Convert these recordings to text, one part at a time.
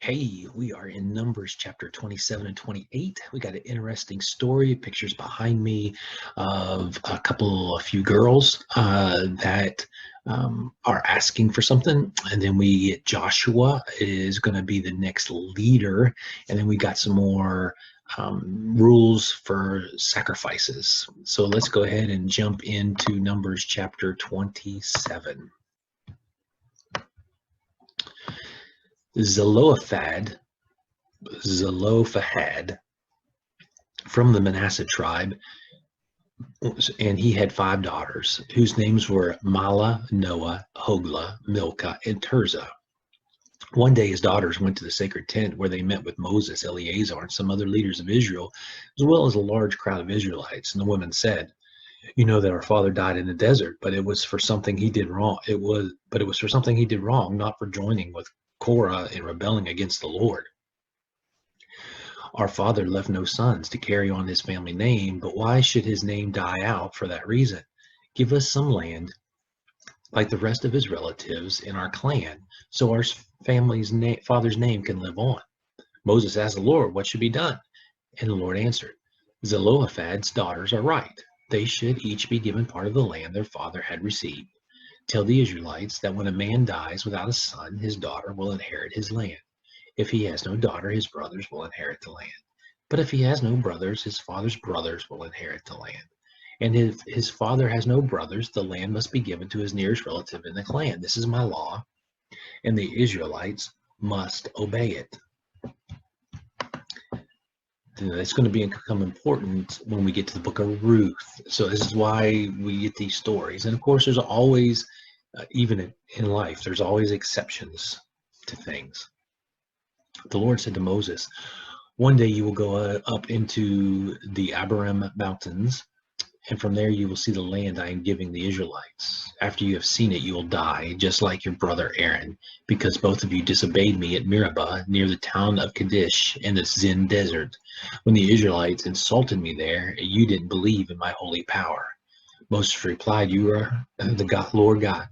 Hey, we are in Numbers chapter 27 and 28. We got an interesting story, pictures behind me of a few girls that are asking for something. And then we get Joshua is going to be the next leader. And then we got some more rules for sacrifices. So let's go ahead and jump into Numbers chapter 27. Zelophehad from the Manasseh tribe, and he had 5 daughters, whose names were Mahlah, Noah, Hoglah, Milcah, and Tirzah. One day his daughters went to the sacred tent where they met with Moses, Eleazar, and some other leaders of Israel, as well as a large crowd of Israelites. And the women said, "You know that our father died in the desert, but it was for something he did wrong. It was for something he did wrong, not for joining with Korah in rebelling against the Lord. Our father left no sons to carry on his family name, but why should his name die out for that reason? Give us some land like the rest of his relatives in our clan, so our father's name can live on." Moses asked the Lord what should be done, and the Lord answered, "Zelophehad's daughters are right. They should each be given part of the land their father had received. Tell the Israelites that when a man dies without a son, his daughter will inherit his land. If he has no daughter, his brothers will inherit the land. But if he has no brothers, his father's brothers will inherit the land. And if his father has no brothers, the land must be given to his nearest relative in the clan. This is my law, and the Israelites must obey it." That's going to become important when we get to the book of Ruth. So this is why we get these stories. And of course, there's always, even in life, there's always exceptions to things. The Lord said to Moses, "One day you will go up into the Abarim mountains, and from there you will see the land I am giving the Israelites. After you have seen it, you will die, just like your brother Aaron, because both of you disobeyed me at Meribah, near the town of Kadesh in the Zin desert. When the Israelites insulted me there, you didn't believe in my holy power." Moses replied, "You are the Lord God,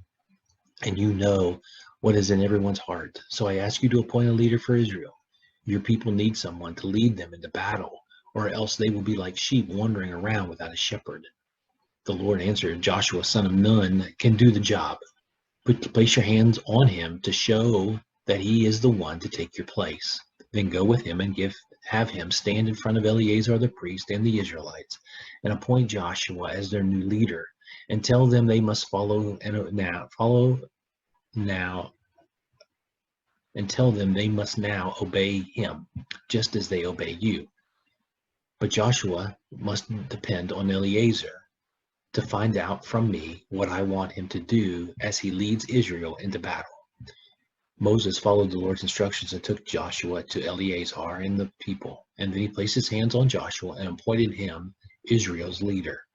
and you know what is in everyone's heart. So I ask you to appoint a leader for Israel. Your people need someone to lead them into battle, or else they will be like sheep wandering around without a shepherd." The Lord answered, "Joshua, son of Nun, can do the job. Place your hands on him to show that he is the one to take your place. Then go with him and have him stand in front of Eleazar the priest and the Israelites, and appoint Joshua as their new leader, and tell them they must now and tell them they must now obey him, just as they obey you. But Joshua must depend on Eleazar to find out from me what I want him to do as he leads Israel into battle." Moses followed the Lord's instructions and took Joshua to Eleazar and the people, and then he placed his hands on Joshua and appointed him Israel's leader.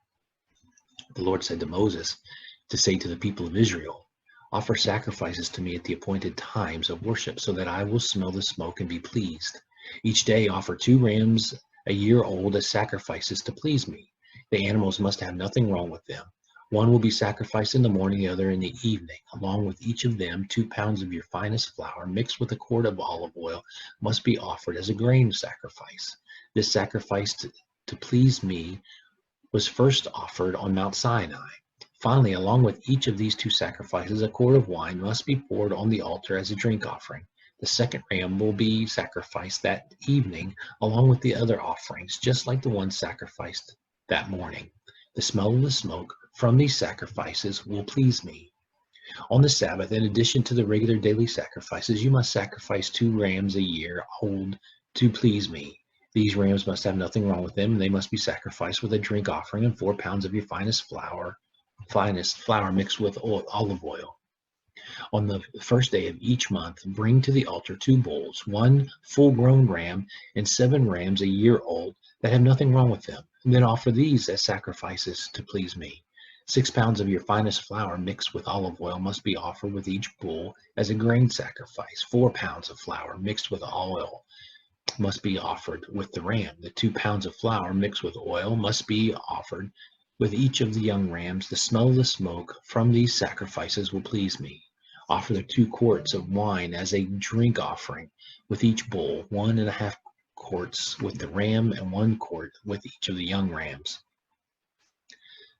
The Lord said to Moses to say to the people of Israel, "Offer sacrifices to me at the appointed times of worship, so that I will smell the smoke and be pleased. Each day offer 2 rams a year old as sacrifices to please me. The animals must have nothing wrong with them. One will be sacrificed in the morning, the other in the evening. Along with each of them, 2 pounds of your finest flour mixed with a quart of olive oil must be offered as a grain sacrifice. This sacrifice to please me was first offered on Mount Sinai. Finally, along with each of these 2 sacrifices, a quart of wine must be poured on the altar as a drink offering. The second ram will be sacrificed that evening, along with the other offerings, just like the one sacrificed that morning. The smell of the smoke from these sacrifices will please me. On the Sabbath, in addition to the regular daily sacrifices, you must sacrifice 2 rams a year old to please me. These rams must have nothing wrong with them, and they must be sacrificed with a drink offering and 4 pounds of your finest flour mixed with olive oil. On the first day of each month, bring to the altar 2 bulls, 1 full-grown ram, and 7 rams a year old that have nothing wrong with them, and then offer these as sacrifices to please me. 6 pounds of your finest flour mixed with olive oil must be offered with each bull as a grain sacrifice. 4 pounds of flour mixed with oil must be offered with the ram. The 2 pounds of flour mixed with oil must be offered with each of the young rams. The smell of the smoke from these sacrifices will please me. Offer the 2 quarts of wine as a drink offering with each bull, 1.5 quarts with the ram, and 1 quart with each of the young rams.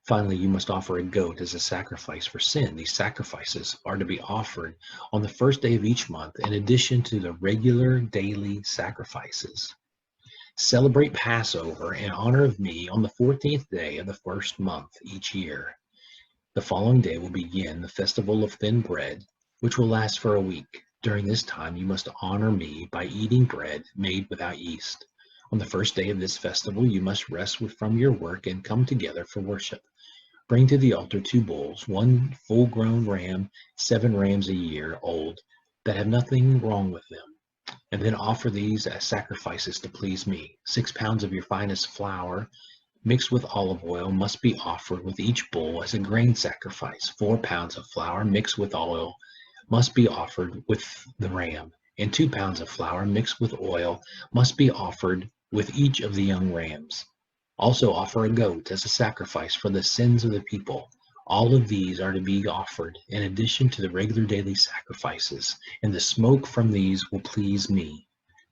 Finally, you must offer a goat as a sacrifice for sin. These sacrifices are to be offered on the first day of each month, in addition to the regular daily sacrifices. Celebrate Passover in honor of me on the 14th day of the first month each year. The following day will begin the festival of thin bread, which will last for a week. During this time, you must honor me by eating bread made without yeast. On the first day of this festival, you must rest from your work and come together for worship. Bring to the altar 2 bulls, 1 full-grown ram, 7 rams a year old that have nothing wrong with them, and then offer these as sacrifices to please me. 6 pounds of your finest flour mixed with olive oil must be offered with each bull as a grain sacrifice. 4 pounds of flour mixed with oil must be offered with the ram, and 2 pounds of flour mixed with oil must be offered with each of the young rams. Also offer a goat as a sacrifice for the sins of the people. All of these are to be offered in addition to the regular daily sacrifices, and the smoke from these will please me.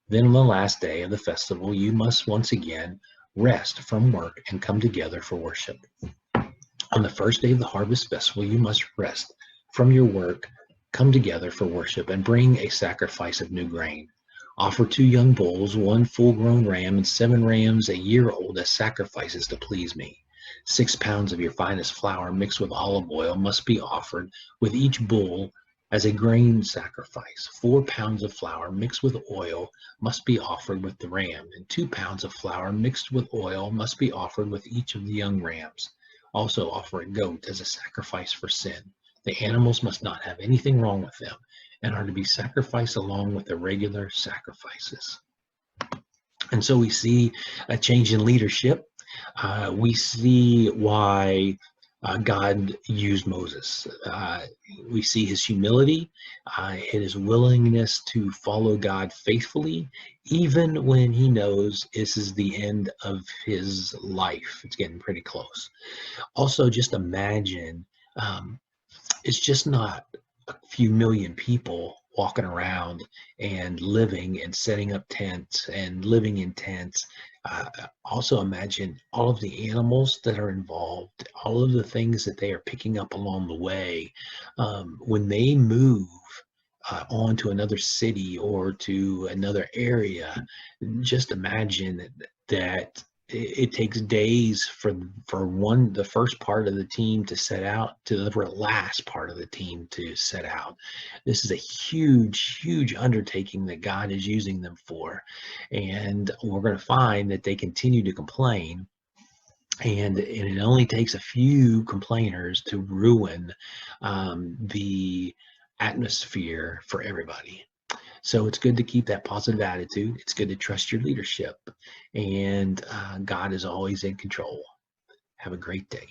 Then on the last day of the festival, you must once again rest from work and come together for worship. On the first day of the harvest festival, you must rest from your work, come together for worship, and bring a sacrifice of new grain. Offer 2 young bulls, 1 full-grown ram, and 7 rams a year old as sacrifices to please me. 6 pounds of your finest flour mixed with olive oil must be offered with each bull as a grain sacrifice. 4 pounds of flour mixed with oil must be offered with the ram, and 2 pounds of flour mixed with oil must be offered with each of the young rams. Also offer a goat as a sacrifice for sin. The animals must not have anything wrong with them and are to be sacrificed along with the regular sacrifices. And so we see a change in leadership. We see why God used Moses. We see his humility, his willingness to follow God faithfully, even when he knows this is the end of his life. It's getting pretty close. Also, just imagine it's just not a few million people walking around and living and setting up tents and living in tents. Also imagine all of the animals that are involved, all of the things that they are picking up along the way. When they move on to another city or to another area, just imagine that it takes days for the first part of the team to set out to the last part of the team to set out. This is a huge undertaking that God is using them for, and we're going to find that they continue to complain, and it only takes a few complainers to ruin the atmosphere for everybody. So it's good to keep that positive attitude. It's good to trust your leadership, and God is always in control. Have a great day.